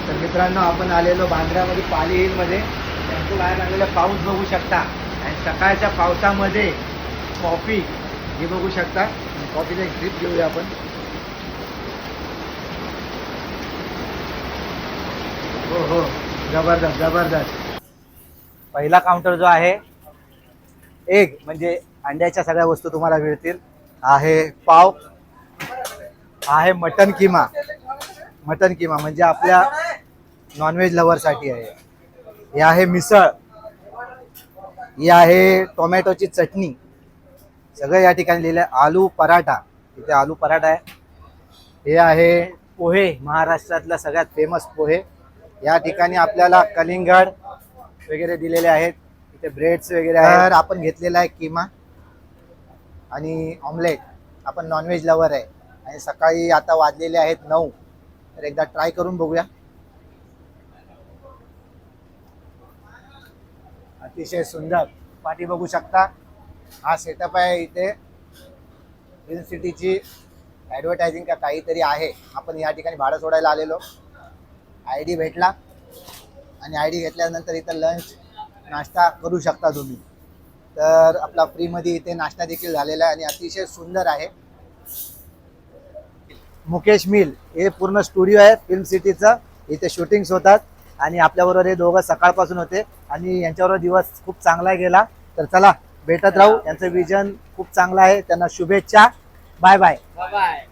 तर मित्रांनो आपण आलेलो बांद्रामध्ये पाली हिलमध्ये. त्यांचं बाहेर लागलेला पाऊस बघू शकता आणि सकाळच्या पावसामध्ये कॉफी हे बघू शकता. कॉफीचा एक ट्रिप घेऊया आपण. हो हो जबरदस्त जबरदस्त. पहिला काउंटर जो आहे एग म्हणजे अंड्याच्या सगळ्या वस्तू तुम्हाला मिळतील. आहे पाव, आहे मटन किमा. मटन किमा म्हणजे आपल्या नॉनव्हेज लवरसाठी आहे. हे आहे मिसळ, ही आहे टोमॅटोची चटणी. सगळं या ठिकाणी लिहिलं आहे. आलू पराठा, इथे आलू पराठा आहे. हे आहे पोहे, महाराष्ट्रातला सगळ्यात फेमस पोहे. या ठिकाणी आपल्याला कलिंगड वगैरे दिलेले आहेत. इथे ब्रेड्स वगैरे आहेत. आपण घेतलेला आहे किमा आणि ऑमलेट. आपण नॉनव्हेज लवर आहे आणि सकाळी आता वाजलेले आहेत 9. तर एकदा ट्राय करून बघूया. अतिशय सुंदर पाठी बघू शकता. हा सेटअप आहे. इथे हिल सिटीची ॲडव्हर्टायझिंग का काहीतरी आहे. आपण या ठिकाणी भाडं सोडायला आलेलो. ID भेटला आणि ID घेतल्यानंतर इथं लंच नाश्ता करू शकता तुम्ही. तर आपला फ्रीमध्ये इथे नाश्ता देखील झालेला आहे आणि अतिशय सुंदर आहे. मुकेश मिल हे पूर्ण स्टुडिओ आहे फिल्म सिटीचं. इथे शूटिंग्स होतात आणि आपल्याबरोबर हे दोघं सकाळपासून होते आणि यांच्याबरोबर दिवस खूप चांगला गेला. तर चला भेटत राहू. यांचं विजन खूप चांगलं आहे. त्यांना शुभेच्छा. Bye bye. बाय.